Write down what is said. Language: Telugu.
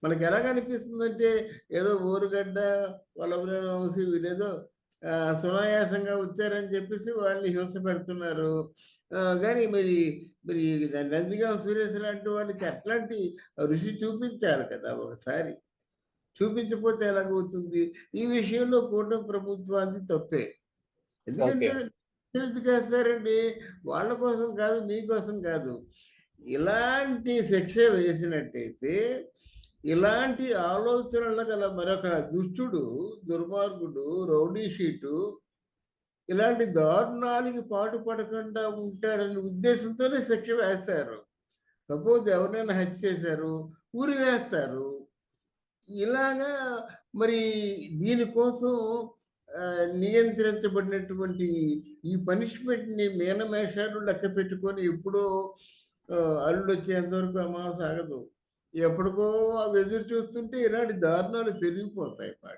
మనకి ఎలాగనిపిస్తుందంటే, ఏదో ఊరుగడ్డ, వల్లభనేని వంశీ వీళ్ళేదో సునాయాసంగా వచ్చారని చెప్పేసి వాళ్ళని హింస పెడుతున్నారు. గానీ మరి 'నందిగామ సురేష్' లాంటి వాళ్ళకి అట్లాంటి రుచి చూపించాలి కదా ఒకసారి. చూపించపోతే ఎలాగవుతుంది? ఈ విషయంలో కూటమి ప్రభుత్వానికి తప్పే. ఓకే. ఎందుకంటే ఎందుకేస్తారండి? వాళ్ళ కోసం కాదు, మీకోసం కాదు. ఇలాంటి శిక్ష వేసినట్టయితే, ఇలాంటి ఆలోచనలు గల మరొక దుష్టుడు, దుర్మార్గుడు, రౌడీ షీటు ఇలాంటి దారుణాలకి పాటుపడకుండా ఉంటాడనే ఉద్దేశంతోనే శిక్ష వేస్తారు. సపోజ్ ఎవరినైనా హత్య చేశారు, ఉరి వేస్తారు. ఇలాగా మరి దీనికోసం నియంత్రించబడినటువంటి ఈ పనిష్మెంట్‌ని మీనమేషాలు లెక్క పెట్టుకొని ఎప్పుడో అల్లుడొచ్చేంత వరకు అమావాస్య ఆగదు. ఎప్పటికో అవి ఎదురు చూస్తుంటే ఇలాంటి దారుణాలు పెరిగిపోతాయి.